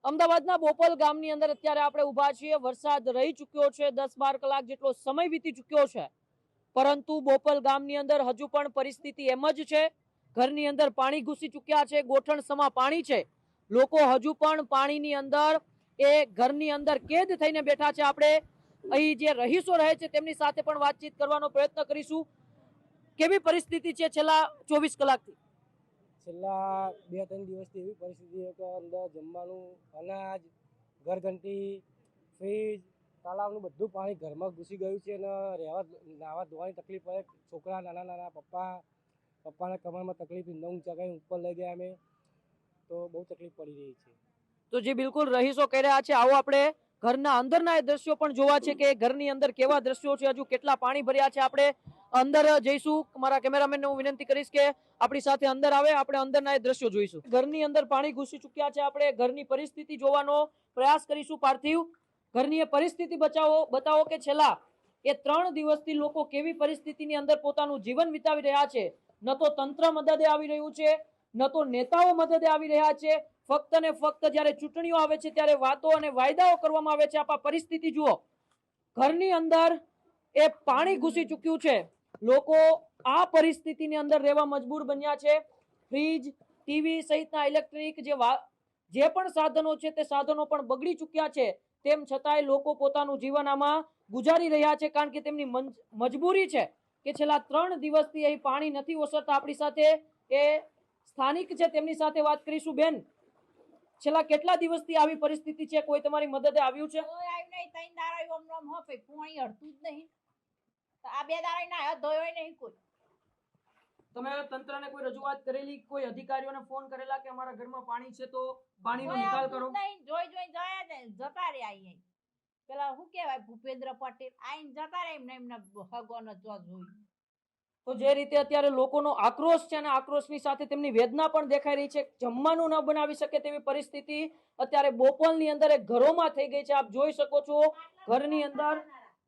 અમદાવાદના બોપલ ગામની અંદર અત્યારે આપણે ઊભા છીએ। વરસાદ રહી ચૂક્યો છે, 10-12 કલાક જેટલો સમય વીતી ચૂક્યો છે, પરંતુ બોપલ ગામની અંદર હજુ પણ પરિસ્થિતિ એમ જ છે। ઘરની અંદર પાણી ઘૂસી ચૂક્યા છે, ગોઠણ સમા પાણી છે। લોકો હજુ પણ પાણીની અંદર એ ઘરની અંદર કેદ થઈને બેઠા છે। આપણે અહીં જે રહીશો રહે છે તેમની સાથે પણ વાતચીત કરવાનો પ્રયત્ન કરીશું। કેવી પરિસ્થિતિ છે છેલ્લા 24 કલાકથી? છેલ્લા 2-3 દિવસથી એવી પરિસ્થિતિ છે કે અંદર જમવાનું, અનાજ, ઘરઘંટી, ફ્રીજ, તળાવનું બધું પાણી ઘરમાં ઘૂસી ગયું છે અને નાહવા ધોવાની તકલીફ પડે। છોકરા નાના પપ્પાના કમરમાં તકલીફ, ઊંચા કરીને ઉપર લઈ ગયા અમે, તો બહુ તકલીફ પડી રહી છે। તો જે બિલકુલ રહીશો કહી રહ્યા છે, આવો આપણે ઘરના અંદરના એ દ્રશ્યો પણ જોવા છે કે ઘરની અંદર કેવા દ્રશ્યો છે, હજુ કેટલા પાણી ભર્યા છે। આપણે અંદર જઈશું। મારા કેમેરામેનને હું વિનંતી કરીશ કે આપણી સાથે અંદર આવે, આપણે અંદરના એ દ્રશ્યો જોઈશું। ઘરની અંદર પાણી ઘૂસી ચૂક્યા છે, આપણે ઘરની પરિસ્થિતિ જોવાનો પ્રયાસ કરીશું। પાર્થિવ, ઘરની એ પરિસ્થિતિ બતાવો કે છેલ્લા એ 3 દિવસથી લોકો કેવી પરિસ્થિતિની અંદર પોતાનું જીવન વિતાવી રહ્યા છે। ન તો તંત્ર મદદે આવી રહ્યું છે, ન તો નેતાઓ મદદે આવી રહ્યા છે। ફક્ત ને ફક્ત જ્યારે ચૂંટણીઓ આવે છે ત્યારે વાતો અને વાયદાઓ કરવામાં આવે છે। આ પરિસ્થિતિ જુઓ, ઘરની અંદર એ પાણી ઘૂસી ચૂક્યું છે। લોકો આ પરિસ્થિતિની અંદર રહેવા મજબૂર બન્યા છે। ફ્રીજ, ટીવી સહિતના ઇલેક્ટ્રિક જે પણ સાધનો છે તે સાધનો પણ બગડી ચૂક્યા છે। તેમ છતાંય લોકો પોતાનું જીવન આમાં ગુજારી રહ્યા છે, કારણ કે તેમની મજબૂરી છે કે છેલ્લા 3 દિવસથી અહીં પાણી નથી ઓસરતા। આપણી સાથે એ સ્થાનિક છે, તેમની સાથે વાત કરીશું। બેન, છેલ્લા કેટલા દિવસથી આવી પરિસ્થિતિ છે? કોઈ તમારી મદદે આવ્યું છે? કોઈ આવ્યું નહીં, 3 દાડા ઓમ હો પે પાણી હડતું જ નહીં। આ 2 દાડા ના હાથ ધોયો નહીં કોઈ। તમે તંત્રને કોઈ રજૂઆત કરેલી, કોઈ અધિકારીઓને ફોન કરેલા કે અમારા ઘરમાં પાણી છે તો પાણીનો નિકાલ કરો? નહીં, જોઈ જાય જતા રહ્યા અહીં। પેલા શું કહેવાય, ભૂપેન્દ્ર પટેલ આઈને જતા રહે, એમને હગોનો જો જોઈ। તો જે રીતે અત્યારે લોકોનો આક્રોશ છે અને આક્રોશની સાથે તેમની વેદના પણ દેખાઈ રહી છે। જમવાનું ન બનાવી શકે તેવી પરિસ્થિતિ અત્યારે બોપલની અંદર ઘરોમાં થઈ ગઈ છે। આપ જોઈ શકો છો, ઘરની અંદર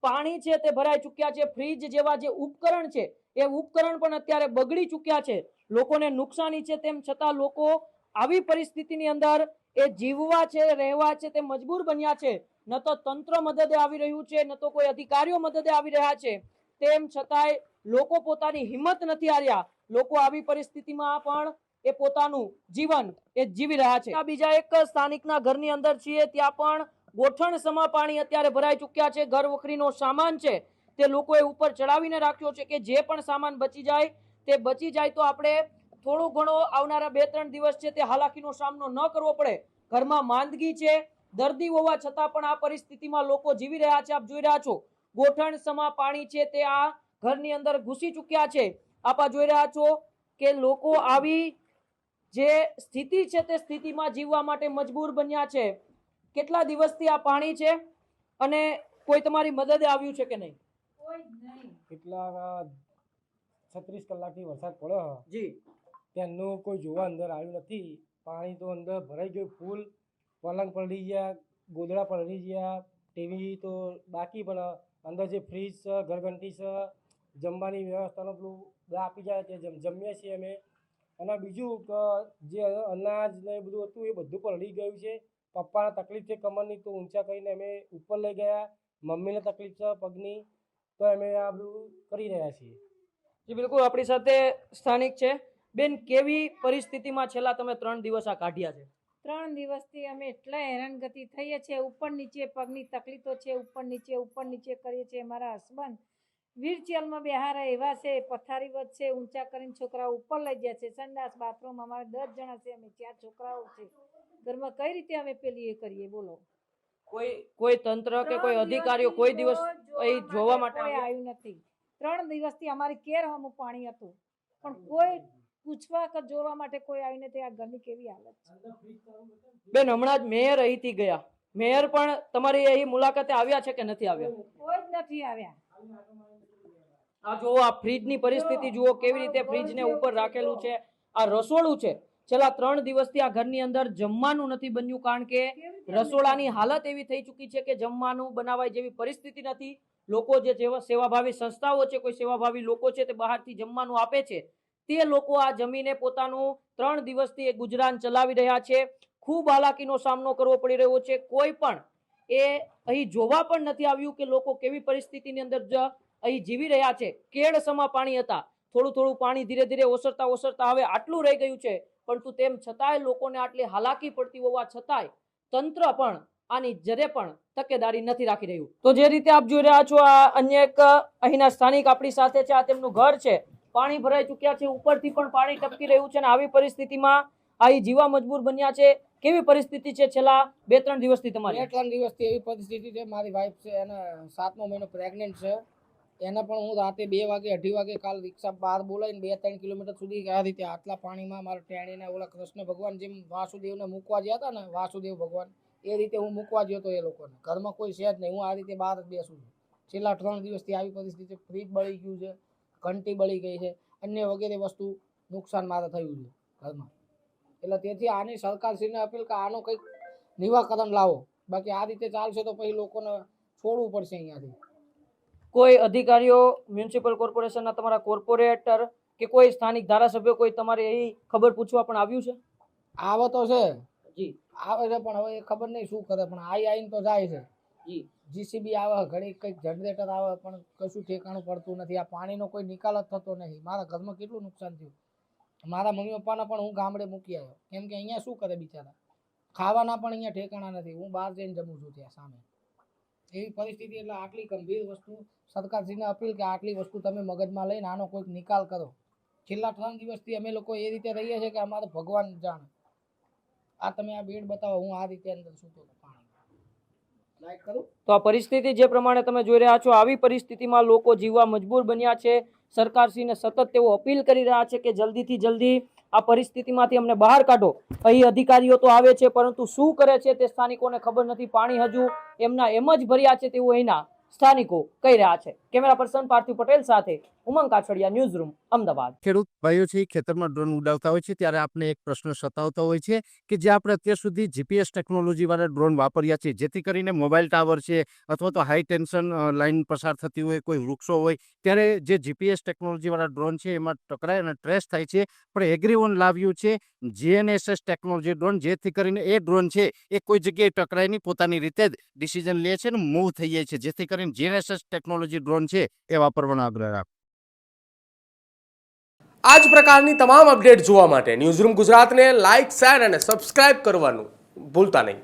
પાણી છે તે ભરાઈ ચૂક્યા છે। ફ્રીજ જેવા જે ઉપકરણ છે એ ઉપકરણ પણ અત્યારે બગડી ચૂક્યા છે। લોકોને નુકસાની છે, તેમ છતાં લોકો આવી પરિસ્થિતિની અંદર એ જીવવા છે, રહેવા છે તે મજબૂર બન્યા છે। ન તો તંત્ર મદદે આવી રહ્યું છે, ન તો કોઈ અધિકારીઓ મદદે આવી રહ્યા છે। તેમ છતાંય લોકો પોતાની હિંમત નથી હાર્યા। લોકો આવી પરિસ્થિતિમાં પણ એ પોતાનું જીવન એ જીવી રહ્યા છે। આ બીજા એક સ્થાનિકના ઘરની અંદર છીએ, ત્યાં પણ ગોઠણ સમા પાણી અત્યારે ભરાઈ ચૂક્યા છે। ઘર વખરીનો સામાન છે તે લોકોએ ઉપર ચડાવીને રાખ્યો છે કે જે પણ સામાન બચી જાય તે બચી જાય, તો આપણે થોડો ઘણો આવનારા 2-3 દિવસ છે તે હાલાકીનો સામનો ન કરવો પડે। ઘરમાં માંદગી છે, દર્દી હોવા છતાં પણ આ પરિસ્થિતિમાં લોકો જીવી રહ્યા છે। આપ જોઈ રહ્યા છો, ગોઠણ સમા પાણી છે તે આ ઘરની અંદર ઘૂસી ચૂક્યા છે। આપ જોઈ રહ્યા છો કે લોકો આવી જે સ્થિતિ છે તે સ્થિતિમાં જીવવા માટે મજબૂર બન્યા છે। કેટલા દિવસથી આ પાણી છે અને કોઈ તમારી મદદે આવ્યું છે કે નહીં? કોઈ જ નહીં। કેટલા 36 કલાકથી વરસાદ પડ્યો જી, ત્યાંનું કોઈ જોવા અંદર આવ્યું નથી। પાણી તો અંદર ભરાઈ ગયું ફૂલ, પલંગ પલળી ગયા, ગોદડા પલળી ગયા, ટીવી તો બાકી, પણ અંદર જે ફ્રીજ છે, ઘરઘંટી છે, જમવાની વ્યવસ્થાનો પેલું આપી જાય તે જમીએ છીએ અમે। અને બીજું કે જે અનાજ ને એ બધું હતું એ બધું પલળી ગયું છે। પપ્પાને તકલીફ છે કમરની, તો ઊંચા કરીને અમે ઉપર લઈ ગયા। મમ્મીને તકલીફ છે પગની, તો અમે આ બધું કરી રહ્યા છીએ। જી બિલકુલ, આપણી સાથે સ્થાનિક છે। બેન, કેવી પરિસ્થિતિમાં છેલ્લા તમે 3 દિવસ આ કાઢ્યા છે? 3 દિવસથી અમે એટલા હેરાનગતિ થઈએ છીએ। ઉપર નીચે પગની તકલીફો છે, ઉપર નીચે કરીએ છીએ। મારા હસબન્ડ વ્હીલચેરમાં બેહારા એવા છે, પથારી વચ્ચે ઊંચા કરીને છોકરાઓ ઉપર લઈ ગયા છે। સંડાસ બાથરૂમ અમારે 10 જણા છે, અમે 4 છોકરાઓ છે ઘરમાં, કઈ રીતે અમે પેલી એ કરીએ બોલો? કોઈ તંત્ર કે કોઈ અધિકારીઓ કોઈ દિવસ અહીં જોવા માટે આવ્યું નથી। 3 દિવસથી અમારી કેર હમું પાણી હતું, પણ કોઈ પૂછવા કે જોવા માટે કોઈ આવી નથી। આ ઘરની કેવી હાલત છે બેન? હમણાં જ મેયર અહીંથી ગયા, મેયર પણ તમારી અહીં મુલાકાતે આવ્યા છે કે નથી આવ્યા? કોઈ જ નથી આવ્યા। આ જુઓ, આ ફ્રીજની પરિસ્થિતિ જુઓ, કેવી રીતે ફ્રીજને ઉપર રાખેલું છે। આ રસોડું છે, છેલ્લા 3 દિવસથી આ ઘરની અંદર જમવાનું નથી બન્યું, કારણ કે રસોડાની હાલત એવી થઈ ચૂકી છે કે જમવાનું બનાવાય જેવી પરિસ્થિતિ નથી। લોકો જે સેવાભાવી સંસ્થાઓ છે, કોઈ સેવાભાવી લોકો છે તે બહારથી જમવાનું આપે છે, તે લોકો આ જમીને પોતાનું 3 દિવસથી ગુજરાન ચલાવી રહ્યા છે। ખૂબ હાલાકીનો સામનો કરવો પડી રહ્યો છે. કોઈ પણ એ અહીં જોવા પણ નથી આવ્યું કે લોકો કેવી પરિસ્થિતિની અંદર અહીં જીવી રહ્યા છે. કેળસમા પાણી હતા, થોડું થોડું પાણી ધીરે ધીરે ઓસરતા ઓસરતા હવે આટલું રહી ગયું છે, પરંતુ તેમ છતાંય લોકોને આટલી હાલાકી પડતી હોવા છતાંય તંત્ર પણ આની જરે પણ તકેદારી નથી રાખી રહ્યું. તો જે રીતે આપ જોઈ રહ્યા છો, આ અન્ય એક અહીંના સ્થાનિક આપણી સાથે છે. આ તેમનું ઘર છે, પાણી ભરાઈ ચુક્યા છે, ઉપરથી પણ પાણી ટપકી રહ્યું છે અને આવી પરિસ્થિતિમાં અહીં જીવા મજબૂર બન્યા છે. કેવી પરિસ્થિતિ છે છેલ્લા 2-3 દિવસથી તમારી? 2-3 દિવસથી એવી પરિસ્થિતિ છે. મારી વાઈફ છે, એને 7મો મહિનો પ્રેગ્નન્ટ છે. એને પણ હું રાતે 2 વાગે 2:30 વાગે કાલ રિક્ષા બહાર બોલાવીને 2-3 કિલોમીટર સુધી આ રીતે આટલા પાણીમાં મારા ટેણીને ઓલા કૃષ્ણ ભગવાન જેમ વાસુદેવને મૂકવા ગયા હતા ને, વાસુદેવ ભગવાન એ રીતે હું મૂકવા ગયો હતો એ લોકોને. ઘરમાં કોઈ છે જ નહીં, હું આ રીતે બહાર જ બેસું છું. છેલ્લા 3 દિવસથી આવી પરિસ્થિતિ. ફ્રીજ બળી ગયું છે, ઘંટી બળી ગઈ છે, અન્ય વગેરે વસ્તુ નુકસાન મારે થયું છે ઘરમાં. એટલે તેથી આની સરકારશ્રીને અપીલ કે આનું કંઈક નિવાકરણ લાવો. બાકી આ રીતે ચાલશે તો પછી લોકોને છોડવું પડશે અહીંયાથી. કોઈ અધિકારીઓ, મ્યુનિસિપલ કોર્પોરેશનના તમારા કોર્પોરેટર કે કોઈ સ્થાનિક ધારાસભ્યો કોઈ તમારે અહીં ખબર પૂછવા પણ આવ્યું છે? આવે તો છે જી, આવે છે, પણ હવે એ ખબર નહીં શું કરે. પણ આવીને તો જાય છે. જી. જીસીબી આવે, ઘણી કંઈક જનરેટર આવે, પણ કશું ઠેકાણું પડતું નથી. આ પાણીનો કોઈ નિકાલ જ થતો નથી. મારા ઘરમાં કેટલું નુકસાન થયું. મારા મમ્મી પપ્પાને પણ હું ગામડે મૂકી આવ્યો, કેમ કે અહીંયા શું કરે બિચારા, ખાવાના પણ અહીંયા ઠેકાણા નથી. હું બહાર જઈને જમું છું ત્યાં સામે. એવી પરિસ્થિતિ. એટલે આટલી ગંભીર વસ્તુ સરકારશ્રીને અપીલ કે આટલી વસ્તુ તમે મગજમાં લઈને આનો કોઈક નિકાલ કરો. છેલ્લા 3 દિવસથી અમે લોકો એ રીતે રહીએ છીએ કે અમારે ભગવાન જાણે. આ તમે આ બેડ બતાવો, હું આ રીતે અંદર સૂતો હતો પાણી લાઈક કરું. તો આ પરિસ્થિતિ જે પ્રમાણે તમે જોઈ રહ્યા છો, આવી પરિસ્થિતિમાં લોકો જીવવા મજબૂર બન્યા છે. સરકારશ્રીને સતત તેઓ અપીલ કરી રહ્યા છે કે જલ્દીથી જલ્દી આ પરિસ્થિતિમાંથી અમને બહાર કાઢો. અહીં અધિકારીઓ તો આવે છે, પરંતુ શું કરે છે તે સ્થાનિકોને ખબર નથી. પાણી હજુ એમના એમ જ ભર્યા છે તેવું અહીંના સ્થાનિકો કહી રહ્યા છે. કેમેરા પર્સન પાર્થિવ પટેલ સાથે ઉમંગ કાછડિયા, ન્યૂઝ રૂમ, અમદાવાદ. ખેડૂત ભાઈઓ છે ખેતરમાં ડ્રોન ઉડાવતા હોય છે ત્યારે આપણે એક પ્રશ્ન સતાવતો હોય છે કે જે આપણે અત્યાર સુધી જીપીએસ ટેકનોલોજીવાળા ડ્રોન વાપર્યા છે, જેથી કરીને મોબાઈલ ટાવર છે અથવા તો હાઈ ટેન્શન લાઇન પસાર થતી હોય, કોઈ વૃક્ષો હોય, ત્યારે જે જીપીએસ ટેકનોલોજીવાળા ડ્રોન છે એમાં ટકરાય અને ટ્રેસ થાય છે. પણ એગ્રીઓન લાવ્યું છે GNSS ટેકનોલોજી ડ્રોન, જેથી કરીને એ ડ્રોન છે એ કોઈ જગ્યાએ ટકરાય નહીં, પોતાની રીતે જ ડિસિઝન લે છે અને મૂવ થઈ જાય છે. જેથી કરીને GNSS ટેકનોલોજી ડ્રોન છે એ વાપરવાનો આગ્રહ રાખો. આ જ પ્રકારની તમામ અપડેટ જોવા માટે ન્યૂઝરૂમ ગુજરાતને લાઇક, શેર અને સબસ્ક્રાઇબ કરવાનું ભૂલતા નહીં.